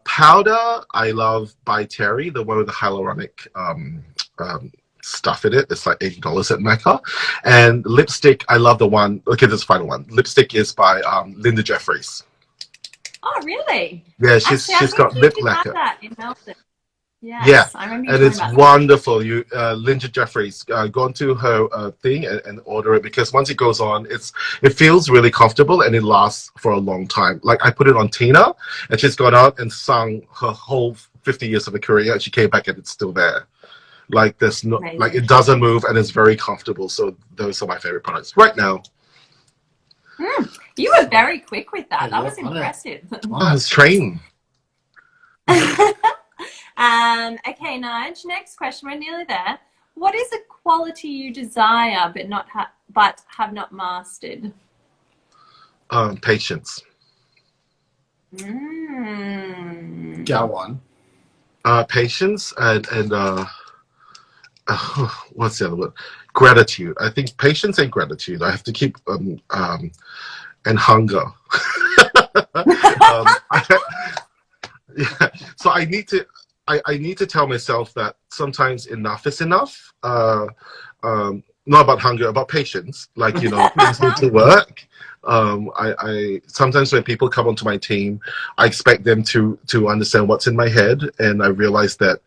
Powder, I love by Terry, the one with the hyaluronic stuff in it. It's like $80 at Mecca. And lipstick, I love the one. Okay, this is the final one. Lipstick is by Linda Jeffries. Oh, really? Yeah, she's got lip lacquer. That in Melbourne. Yes, yeah, I remember and it's wonderful. You, Linda Jeffries, go onto her thing and order it because once it goes on, it feels really comfortable and it lasts for a long time. Like I put it on Tina, and she's gone out and sung her whole 50 years of her career, and she came back and it's still there. Like there's no, like it doesn't move and it's very comfortable. So those are my favorite products right now. You were very quick with that. That was impressive. I was trained. Okay, Nige, next question. We're nearly there. What is a quality you desire but have not mastered? Patience. Go on. Patience and what's the other one? Gratitude. I think patience and gratitude. I have to keep and hunger. Yeah. So I need to. I need to tell myself that sometimes enough is enough. Not about hunger, about patience. Like, things need to work. I sometimes when people come onto my team, I expect them to understand what's in my head, and I realize that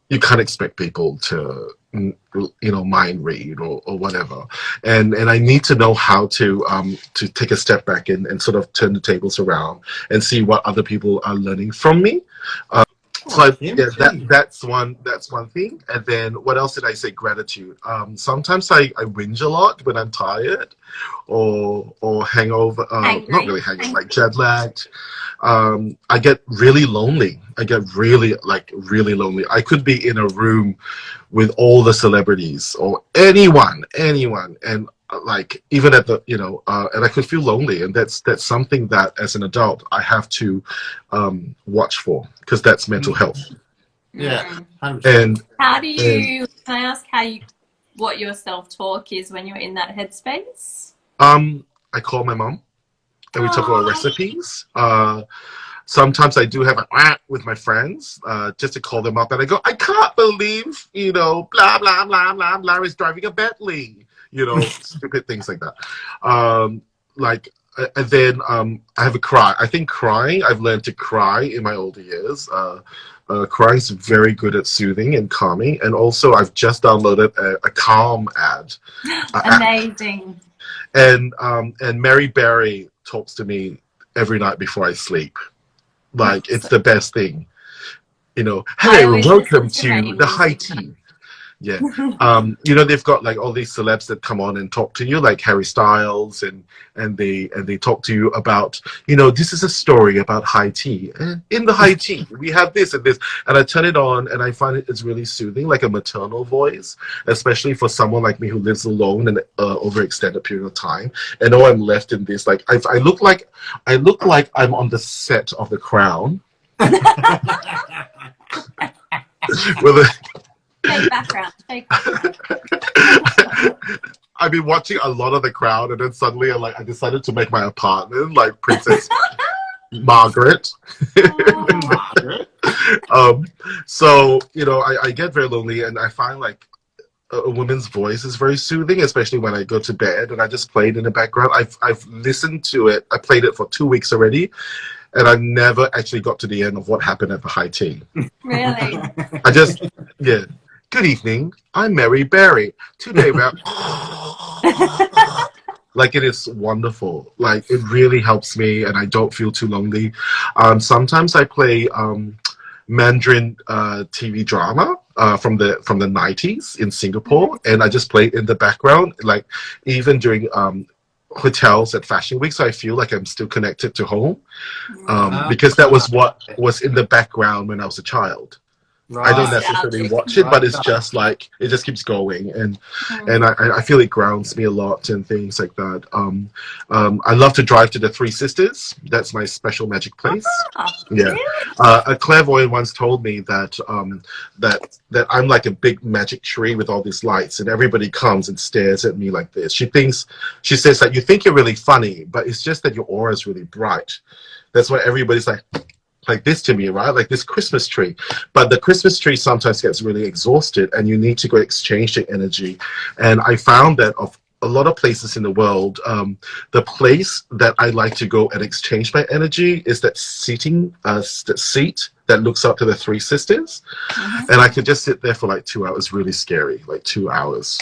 you can't expect people to mind read or whatever, and I need to know how to take a step back and sort of turn the tables around and see what other people are learning from me. So that's one thing. And then what else did I say? Gratitude. Sometimes I whinge a lot when I'm tired or hangover. Not really hangover, like jet lagged. I get really lonely. I get really lonely. I could be in a room with all the celebrities or anyone, and like even at the and I could feel lonely, and that's something that as an adult I have to watch for, because that's mental health. Yeah. 100%. And how do you? Can I ask what your self-talk is when you're in that headspace? I call my mom and we talk about recipes. Sometimes I do have a with my friends, just to call them up, and I go, I can't believe, blah, blah, blah, blah, blah, is driving a Bentley, stupid things like that. And then I have a cry. I think crying, I've learned to cry in my older years. Crying is very good at soothing and calming. And also I've just downloaded a Calm ad. Amazing. And Mary Berry talks to me every night before I sleep. Like, it's the best thing. Hello, welcome to the high tea. Yeah. They've got like all these celebs that come on and talk to you, like Harry Styles, and they talk to you about, this is a story about high tea. In the high tea, we have this and this. And I turn it on and I find it's really soothing, like a maternal voice, especially for someone like me who lives alone and over extended period of time. And I'm left in this, like, I look like I'm on the set of The Crown. With Fake background. I've been watching a lot of The Crown, and then suddenly I decided to make my apartment like Princess Margaret. So I get very lonely, and I find like a woman's voice is very soothing, especially when I go to bed, and I just play it in the background. I've listened to it. I played it for 2 weeks already, and I never actually got to the end of what happened at the high tea. Really? Yeah. Good evening, I'm Mary Berry. Today we're like, it is wonderful. Like, it really helps me, and I don't feel too lonely. Sometimes I play Mandarin TV drama from the 90s in Singapore, and I just play it in the background, like even during hotels at Fashion Week, so I feel like I'm still connected to home, because that was what was in the background when I was a child. Right. I don't necessarily watch it, but it's just like, it just keeps going, and I feel it grounds me a lot and things like that. I love to drive to the Three Sisters. That's my special magic place. Yeah. A clairvoyant once told me that that I'm like a big magic tree with all these lights, and everybody comes and stares at me like this. She says that you think you're really funny, but it's just that your aura is really bright. That's why everybody's like this to me, right? Like this Christmas tree. But the Christmas tree sometimes gets really exhausted, and you need to go exchange the energy. And I found that of a lot of places in the world, the place that I like to go and exchange my energy is that seat that looks up to the Three Sisters. And I could just sit there for like 2 hours, really scary, like 2 hours.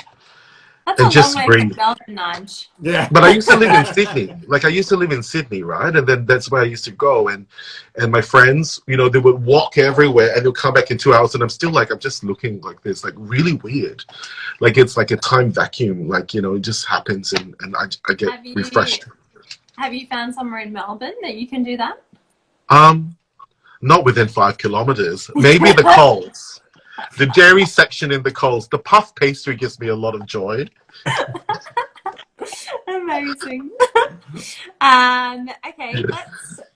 That's and a just long way from Melbourne, Nige. Yeah. But I used to live in Sydney. Like, I used to live in Sydney, right? And then that's where I used to go. And my friends, they would walk everywhere, and they'll come back in 2 hours, and I'm still like, I'm just looking like this, like really weird. Like, it's like a time vacuum. Like, it just happens, and I get refreshed. Have you found somewhere in Melbourne that you can do that? Not within 5 kilometers. Maybe the Coles. The dairy section in the Coles. The puff pastry gives me a lot of joy. Amazing. Okay,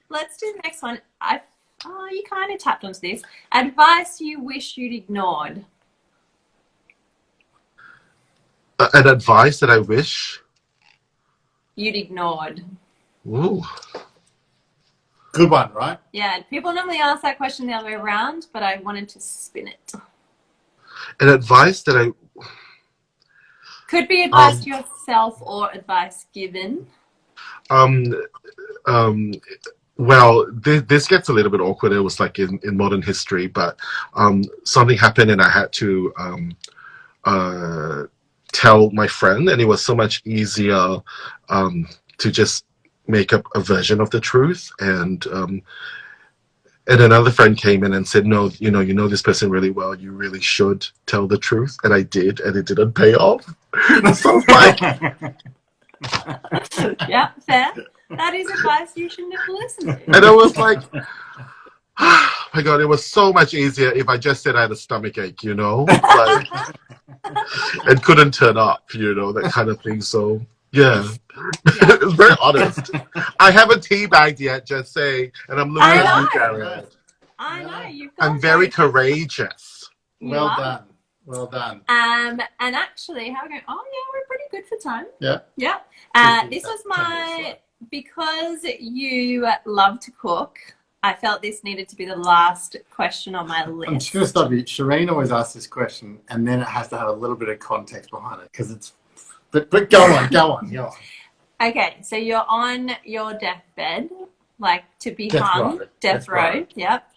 let's do the next one. Oh, you kind of tapped onto this. Advice you wish you'd ignored. An advice that I wish you'd ignored. Ooh. Good one, right? Yeah, people normally ask that question the other way around, but I wanted to spin it. An advice that I... Could be advice to yourself or advice given. Well, this gets a little bit awkward. It was like in modern history, but something happened and I had to tell my friend, and it was so much easier to just make up a version of the truth. And another friend came in and said, no, you know this person really well. You really should tell the truth. And I did, and it didn't pay off. So like, yeah, fair. That is advice you shouldn't have listened to. And I was like, oh my God, it was so much easier if I just said I had a stomach ache, like, and couldn't turn up, that kind of thing. So yeah. It was very honest. I haven't teabagged yet, just saying, and I'm looking at you, Jared. I know you've got. I'm very courageous. Well done. Well done. And actually, how are we going? Oh yeah, we're pretty good for time. Yeah. Yeah. This was my, because you love to cook, I felt this needed to be the last question on my list. I'm just going to stop you. Shireen always asks this question, and then it has to have a little bit of context behind it, because it's. But go on. Okay, so you're on your deathbed, like to be hung, death row. Yep.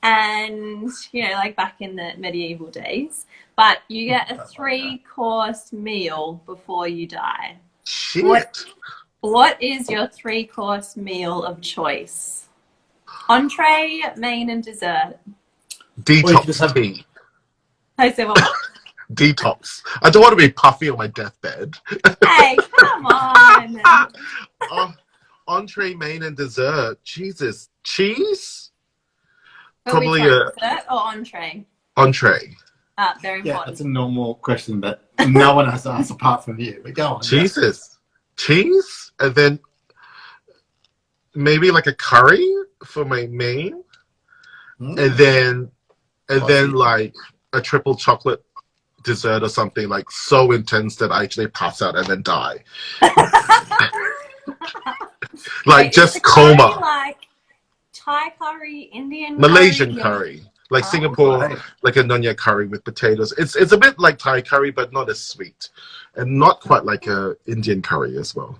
And like back in the medieval days, but you get a 3-course meal before you die. Shit. What is your 3-course meal have Entree, main, and dessert. Detox tea. I said what? Detox. I don't want to be puffy on my deathbed. Hey, come on. Entree, main, and dessert. Jesus. Cheese? Probably dessert or entree? Entree. Very important. Yeah, that's a normal question that no one has to ask apart from you. But go on. Jesus. Yeah. Cheese? And then maybe like a curry for my main. And then like a triple chocolate dessert or something, like so intense that I actually pass out and then die. Like wait, just curry coma. Like Thai curry, Indian Malaysian curry, like Singapore, like a nonya curry with potatoes. It's a bit like Thai curry, but not as sweet, and not quite like a Indian curry as well.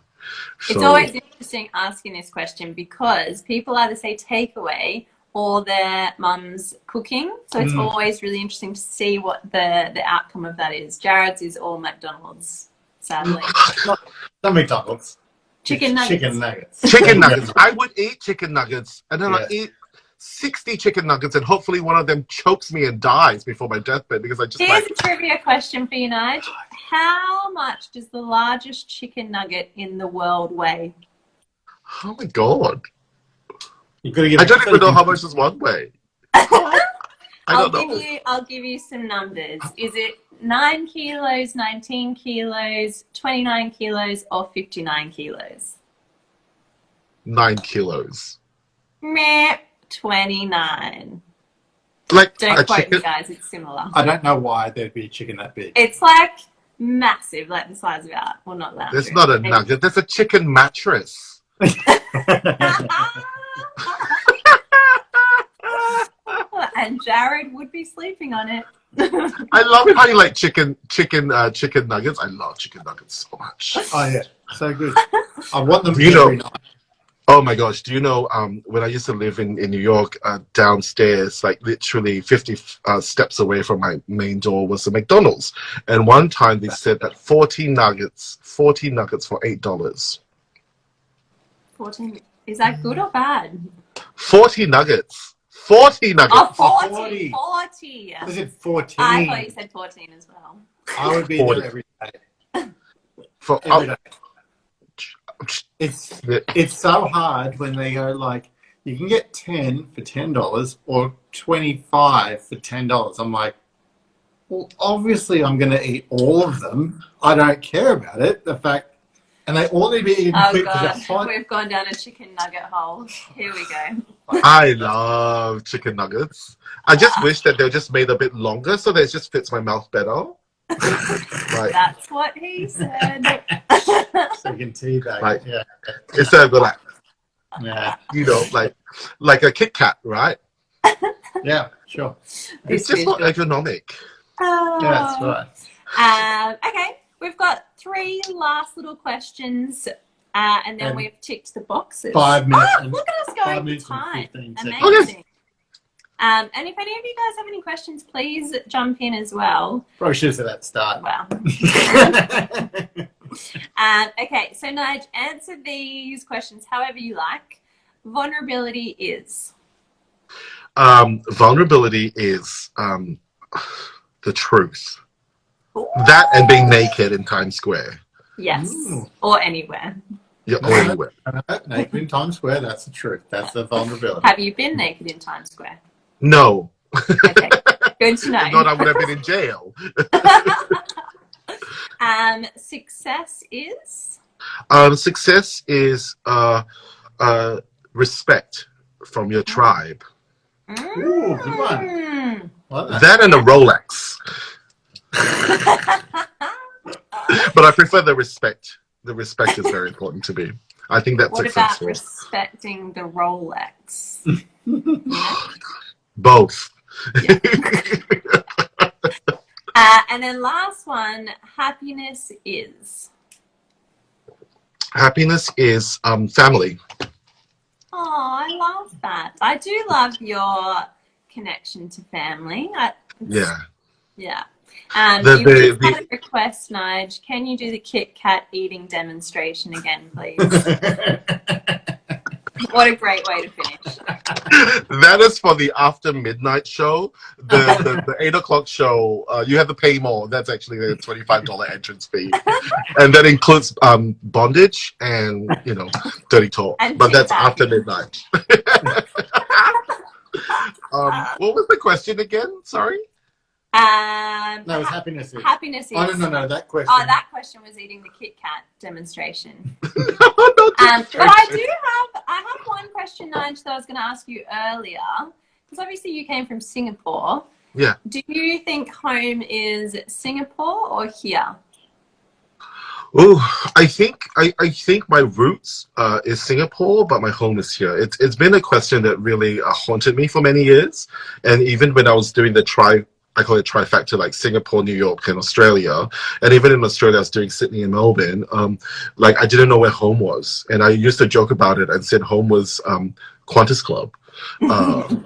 It's always interesting asking this question because people either say takeaway or their mum's cooking. So it's always really interesting to see what the outcome of that is. Jared's is all McDonald's, sadly. Not McDonald's. Chicken nuggets. Chicken nuggets. I would eat chicken nuggets, and then I eat 60 chicken nuggets, and hopefully one of them chokes me and dies before my deathbed because I just. Here's a trivia question for you, Nigel. How much does the largest chicken nugget in the world weigh? Oh my God. I don't even know how much is one weigh. I'll give you some numbers. Is it 9 kilos, 19 kilos, 29 kilos, or 59 kilos? 9 kilos. Meh, 29. Like don't quote me, guys. It's similar. I don't know why there'd be a chicken that big. It's like massive, like the size of our. Well, not that. There's not a nugget. There's a chicken mattress. And Jared would be sleeping on it. I love it how you like chicken nuggets. I love chicken nuggets so much. Oh yeah, so good. I want them every night. Oh my gosh, do you know when I used to live in New York, downstairs, like literally 50 steps away from my main door was a McDonald's. And one time they said that 40 nuggets for $8. 14. Is that good or bad? 40 nuggets. 40 nuggets. Oh, 40. 40. I said 14. I thought you said 14 as well. I would be 40. There every day. Every day. It's so hard when they go like, you can get 10 for $10 or 25 for $10. I'm like, well, obviously I'm going to eat all of them. I don't care about it. The fact, And they all need to be eaten Oh quick. God, we've gone down a chicken nugget hole. Here we go. I love chicken nuggets. I just wish that they were just made a bit longer so that it just fits my mouth better. Like, that's what he said. So you can teabag. Like, yeah. Instead of like, Yeah. you know, like a Kit Kat, right? Yeah, sure. It's just not ergonomic. Yeah, that's right. Okay, we've got 3 last little questions, and then we've ticked the boxes. 5 minutes. Oh, look at us going for time. 15 Amazing. seconds. And if any of you guys have any questions, please jump in as well. Probably should have said that at the start. Wow. Okay, so Nige, answer these questions however you like. Vulnerability is? Vulnerability is the truth. Ooh. That and being naked in Times Square. Yes, Ooh. or anywhere. Yeah, or anywhere. Naked in Times Square, that's the truth. That's the vulnerability. Have you been naked in Times Square? No. Okay, good to know. Not I would have been in jail. Success is? Success is respect from your tribe. Ooh, good one. Like That and a Rolex. But I prefer the respect. The respect is very important to me. I think that's what successful. about respecting the Rolex? Both. Yeah. And then last one, happiness is? Happiness is family. Oh, I love that. I do love your connection to family. Yeah. Yeah. The- You the- just had a request, Nige. Can you do the Kit Kat eating demonstration again, please? What a great way to finish. That is for the after midnight show. The 8 o'clock show, you have to pay more. That's actually a $25 entrance fee. And that includes bondage and, you know, dirty talk. And but that's feedback. after midnight. What was the question again? Sorry? No, it's happiness is. Happiness is. Oh, no, that question. Oh, that question was eating the Kit Kat demonstration. Not But I demonstration. have one question, Nige, that I was going to ask you earlier. Because obviously you came from Singapore. Yeah. Do you think home is Singapore or here? Oh, I think my roots is Singapore, but my home is here. It's been a question that really haunted me for many years, and even when I was doing the I call it trifecta, like Singapore, New York, and Australia. And even in Australia, I was doing Sydney and Melbourne. Like I didn't know where home was, and I used to joke about it and said home was Qantas Club. And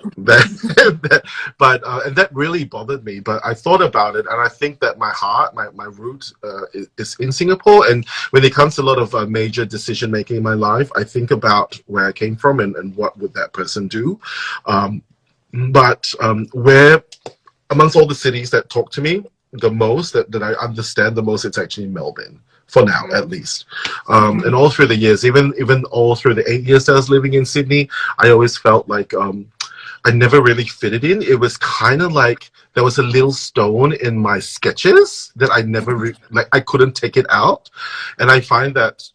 that really bothered me. But I thought about it, and I think that my heart, my root, is in Singapore. And when it comes to a lot of major decision making in my life, I think about where I came from and what would that person do. But where amongst all the cities that talk to me the most, that I understand the most, it's actually Melbourne, for now at least. And all through the years, even all through the 8 years that I was living in Sydney, I always felt like I never really fitted in. It was kind of like there was a little stone in my sketches that I never I couldn't take it out. And I found that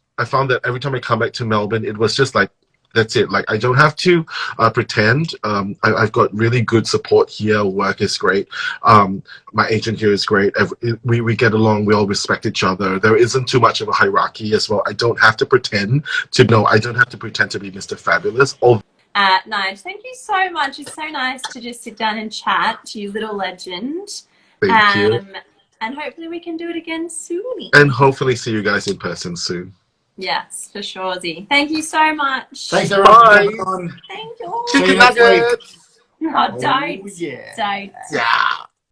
every time I come back to Melbourne, it was just like, that's it. Like I don't have to pretend. I've got really good support here. Work is great. My agent here is great. We get along. We all respect each other. There isn't too much of a hierarchy as well. I don't have to pretend to know. I don't have to pretend to be Mr. Fabulous. Nige, thank you so much. It's so nice to just sit down and chat to you, little legend. Thank you. And hopefully we can do it again soon. And hopefully see you guys in person soon. Yes, for sure, Z. Thank you so much. Thanks, everyone. Bye. For coming on. Thank you. See you Chicken next week. nuggets. Oh, don't. Yeah. Don't. Yeah.